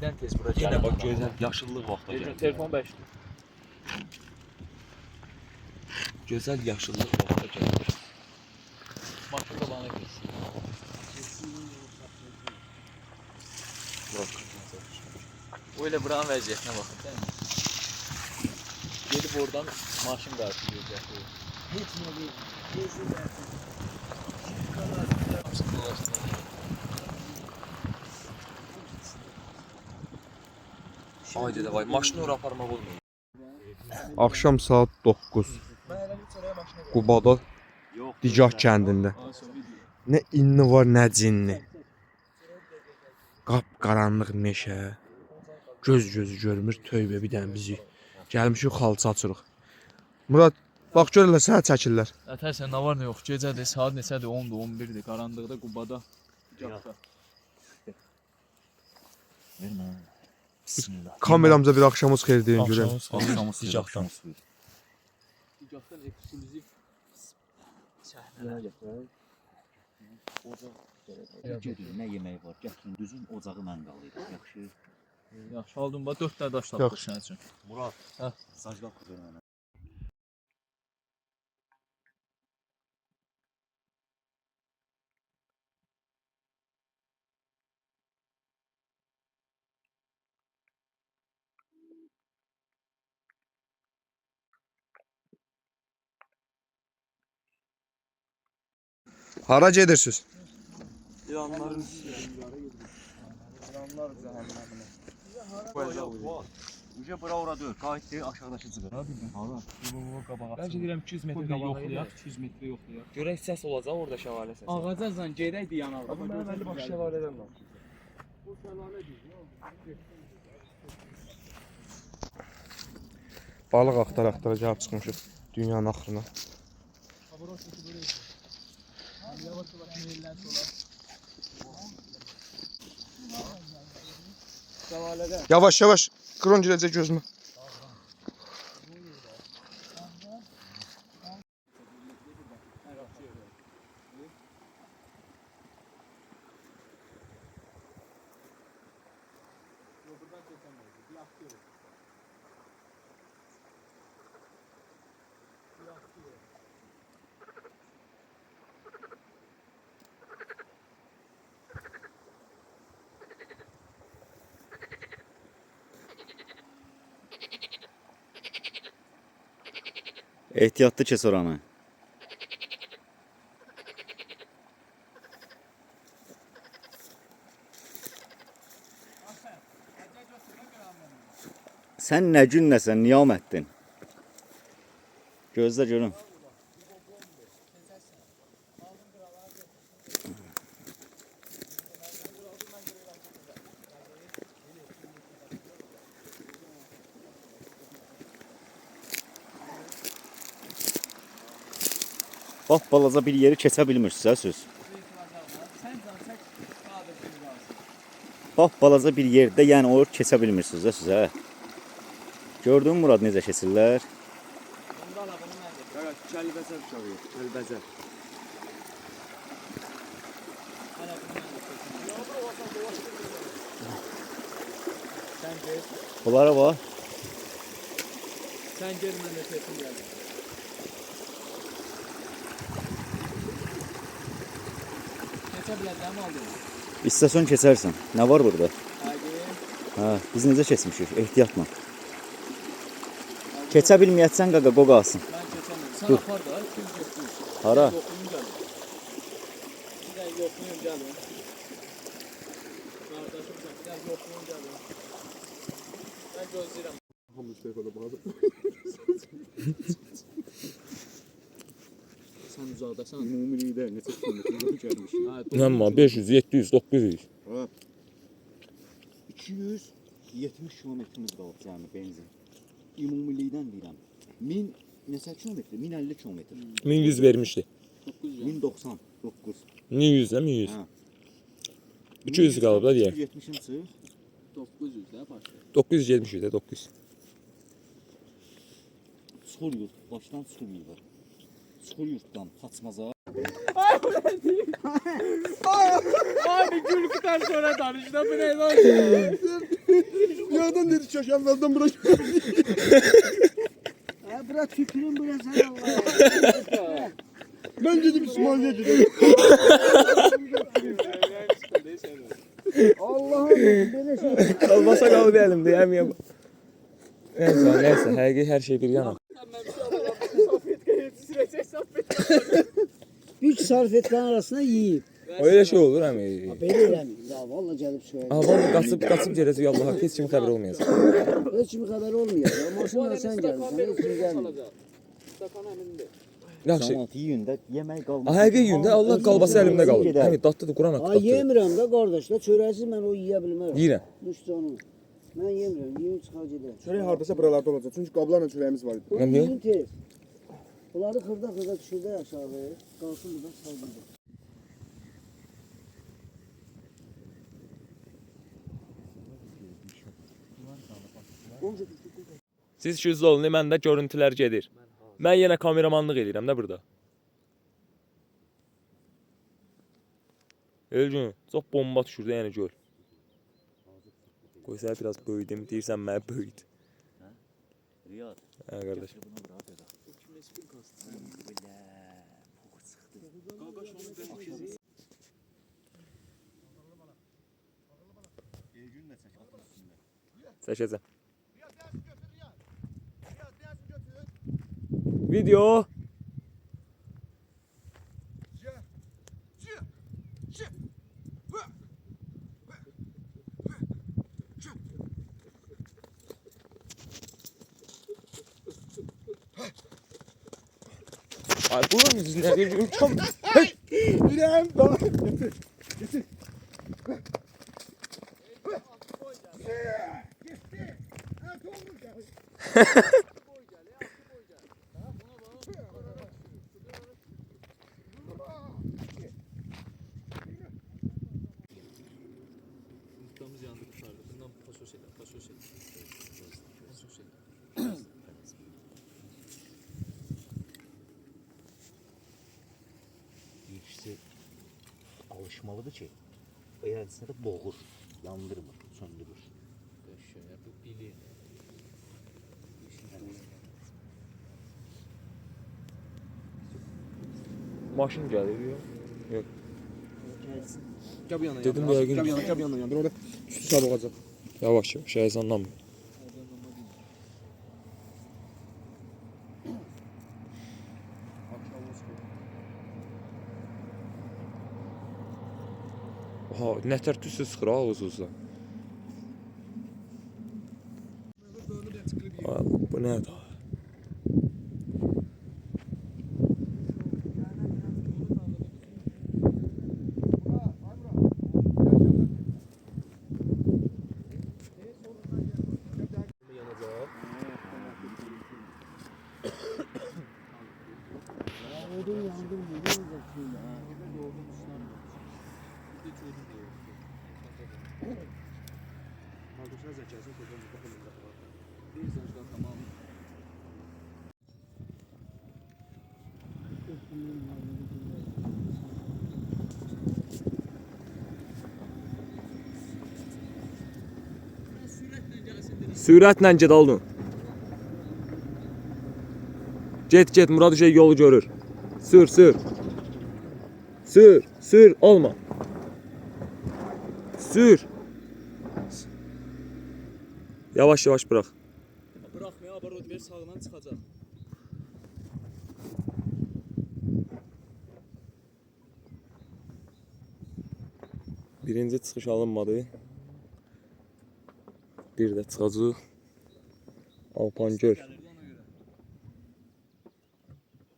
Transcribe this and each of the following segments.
tezdən tez bura Yenə gələn bax adam. gözəl yaşıllıq vaxtı Telefon- gəldi. Telefon 5. Gözəl yaşıllıq vaxtı gəldi. Maşın da bana keçsin. O elə buranın vəziyyətinə baxın, değil mi? Gedib oradan maşın qarşılayacaq. Heç nə deyil. Gezirlər. Haydi də vay, maşını ora aparmaq olmur. Axşam saat 9. Qubada Digah kəndində. Nə inni var, nə cinni. Qap qaranlıq meşə. Göz gözü görmür tövbə bir dənə bizi. Gəlmişik xalça açırıq. Murad, bax gör elə sənə çəkirlər. Ətərsən, nə var nə yox, gecədir, saat neçədir, 10-dur, 11-dir, qaranlıqda Qubada. Digahda. Vermə. Bismillah. Kameramıza bir axşamınız xeyir deyin görək. Axşamız Digahdan. Digahdan ekskluziv səhnələr. Gedin, nə yemək var? Gətirin, düzün ocağı mən qalıyım. Yaxşı. Yaxşı, aldın bax 4 dənə daş tapdıq Yaxşı. sənin üçün. Murad, Hə. sacqal qızır mənə. Hara gedirsiniz? İranların Uca bura ora deyil, qayıt deyil, aşağıdakı cıqır. Hara? Bəlkə deyirəm 200 metr yoxlayaq, 200 metr yoxlayaq. görək səs olacaq orada şəlalə səsi. Ağacazdan gedək yana. Amma mənim əlli baş şəlalədən var. Balıq axtara-axtara gəlib çıxmışıq dünyanın axırına. Yavaş yavaş. Kron girəcək gözümə. Ehtiyatlı kes oranı. Sən nə günnəsən, niyamətdin? Gözlə görüm. Bax, balaca bir yeri keçə bilmirsiniz, söz. Bax, balaca bir yerdə, yəni o keçə bilmirsiniz, söz, hə? Gördün mü Murad necə keçirlər? Kəlbəzər uşağı, kəlbəzər. Bunlara bax. Sən gel mənə seçim gəldi. Keçə biləcəm aldın. İstasyon keçərsən. Nə var burada? Haydi. Hə, biz necə keçmişik? Ehtiyatla. Keçə bilməyətsən qaqa qoqasın. Mən keçəmirəm. Sən Dur. apar da, kim getsin? Hara? Yoxlayım gəlin. Bir də yoxlayım gəlin. Qardaşım sən, bir də yoxlayım gəlin. Mən gözləyirəm. Sən uzaqdasan. Ümumilikdə neçə kilometr gəlmişik? İnanma 500, 700, 900. Hə. 270 kilometrimiz qalıb yəni benzin. Ümumilikdən deyirəm. 1000 neçə kilometr? 1050 kilometr. 1100 vermişdi. 1099. 1100 də 1100. Hə. 200 qalıb da deyək. 270-in çıx. 900 də başa. 970 də 900. Çuxur yurt, başdan çuxur yurt. Çuxur yurtdan Xaçmaza. Abi gülükten sonra danışda bu ne lan? Oradan dedi çöşen velden bırak. Bırak tükürün buraya sen Allah'a. Ben dedim İsmail'e dedim. Allah'ım böyle şey. Kalmasa kaldı elimde yemeyeyim. Neyse her şey bir yana. Üç sarfetlerin arasında yiyeyim. Öyle şey olur hem. Beni eləmeyeyim. Ya vallahi gelip söyleyeyim. Vallahi kasıp gelesi Allah'a hiç kim haber olmayacak. Hiç mi kadar olmuyor. Ya maşınla sen geldin. Sen hiç kim gelmiyor. Yaxşı. Samat yiyində yemək qalmaz. Həqiqi gündə Allah qalbası əlimdə qalır. Həmi dadlıdır Quran haqqı Ay dadlıdır. yemirəm də qardaşlar. Çörəksiz mən o yiyə bilmərəm. Yeyirəm. Düşdü onu. Mən yemirəm. Yiyim çıxar gedər. Çörək hardasa buralarda olacaq. Çünki qablarla çörəyimiz var idi. O Mən yiyim tez. Bunları xırda düşürdə aşağı. Qalsın burada sağlıqda. Siz şüzlü olun, məndə görüntülər gedir. Mən yenə kameramanlıq edirəm də burada. Elgün, çox bomba düşürdü yəni göl. Qoy sənə biraz böyüdüm, deyirsən mənə böyüd. Riyad. Hə qardaş. Çəkəcəm. Video. Ay bunun yüzünden bir ülkem. İrem daha. Yumurtamız yandı kurtardı. Bundan pasos edelim. Pasos edelim. Pasos edelim. İkisi alışmalıdır ki, eğer seni boğur, yandırmır, söndürür. Şöyle bu bili. Maşın gəlir yox. Yox. Gəl bu yana. Dedim bu yəqin. Gəl bu yana yandır. Orada üstü sağ olacaq. Yavaş yavaş heyecanlanma. Oha, nətər tüsü sıxır ağzınızda. Bu nədir? Odun yandım. Ne olacak şimdi? Sürətlə get aldın. Get Murad şey yolu görür. Sür. Sür olma. Sür. Yavaş bırak. Bırakmaya abarot ver sağdan çıxacaq. Birinci çıxış alınmadı. Bir də çıxacaq. Alpan göl.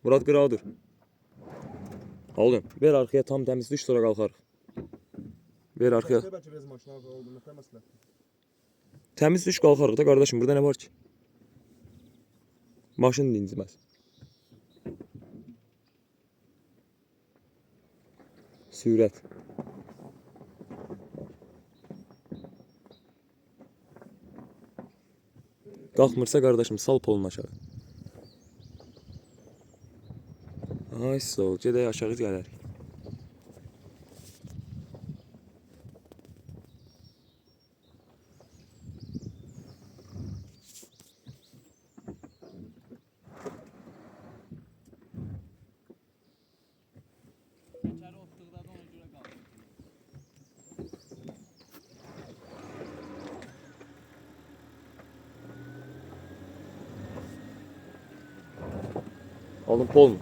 Murad qırağa dur. Aldın. Ver arkaya tam təmiz düş sonra qalxarıq. Ver arkaya. Bəlkə biraz maşına oldu. Nə məsələ? Təmiz düş qalxarıq da qardaşım. Burada nə var ki? Maşın dincməz. Sürət. Qalxmırsa qardaşım sal polunu aşağı. Ay sağ ol. Gedək aşağı gələrik. Aldım polnu.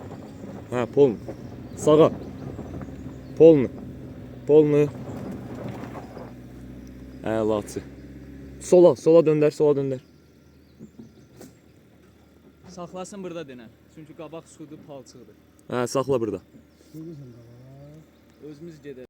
Hə, polnu. Sağa. Polnu. Polnu. Əlaçı. Sola döndər, sola döndər. Saxlasın burada denən. Çünki qabaq sudur, palçıqdır. Hə, saxla burada. Özümüz gedək.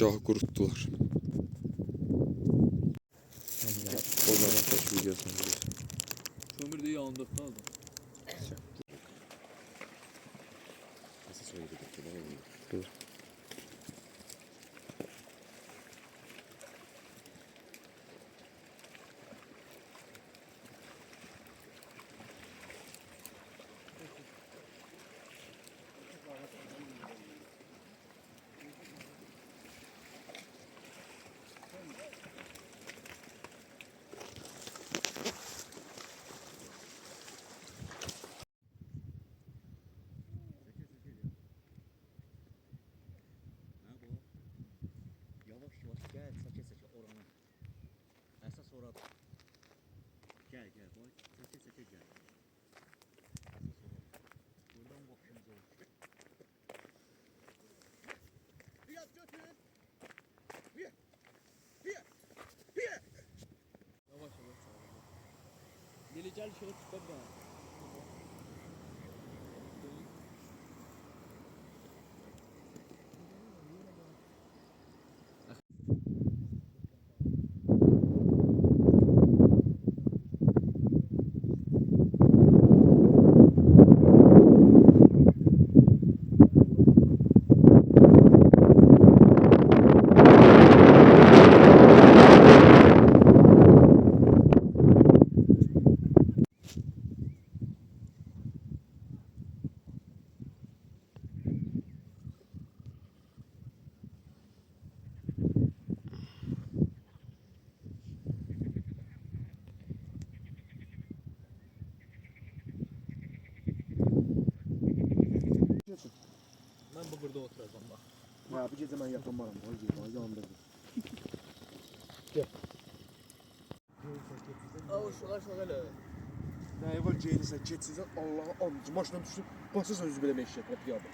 Gahı qurutdular. O zaman xoş videosunu görürsün. Kömür də yandı qaldı. Dur. Yavaş yavaş gel, saça saça oranı. Əsas orada. Gel gel, boy, saça saça gel. Əsas orada. Buradan bakışımız olur. Biraz götür. Yavaş yavaş çağırdı. Deli gəl şöyle tutqa bir dənə. Mən bu burada oturacağam bax. Ya bu gece ben yapamaram. Vay yandırdım. Aa şolar şöyle. Ne var Ceylin'se geçsizden Allah'a anlayacağım. Maşından düştüm. Basırsan yüzü bile meşşek. Hep yardım.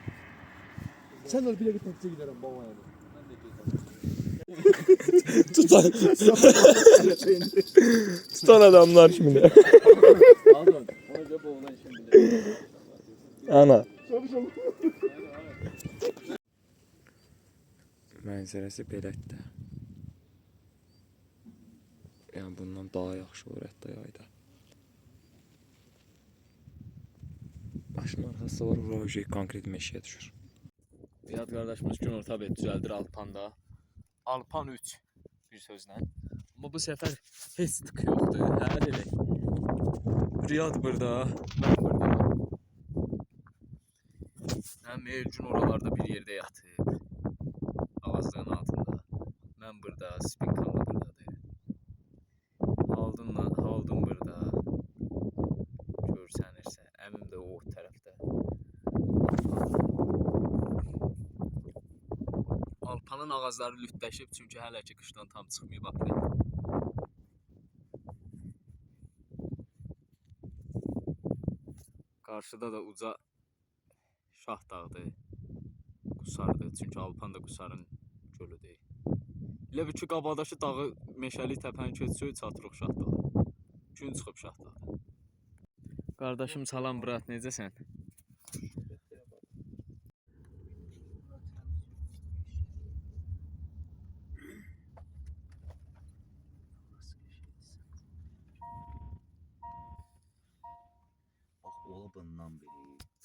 Sen öyle bile gitmekçe giderim baba yani. Tutan. Tutan adamlar şimdi. Aldın. Ona göre bu olan şimdi. Ana. Mənzərəsi belədir. Yəni bundan daha yaxşı olur hətta yayda. Başın arxası var, ura konkret meşəyə düşür. Riyad qardaşımız günorta bet düzəldir Alpanda. Alpan 3 bir sözlə. Amma bu səfər heç tık yoxdur. Hə elə. Riyad burada, mən burada. Həm Elcun oralarda bir yerdə yatıb. Ağaclığın altında. Mən burada, Spinkam da buradadır. Haldun burada. Görsənirsə, əmim də o tərəfdə. Alpanın ağacları lütləşib çünki hələ ki qışdan tam çıxmayıb aprel. Qarşıda da uca Şah dağıdır. Qusardır çünki Alpan da Qusarın gölüdür. Elə bir ki qabaqdakı dağı meşəli təpəni keçsək çatırıq Şah dağı. Gün çıxıb Şah dağı. Qardaşım salam brat, necəsən? Bax, ola bundan biri.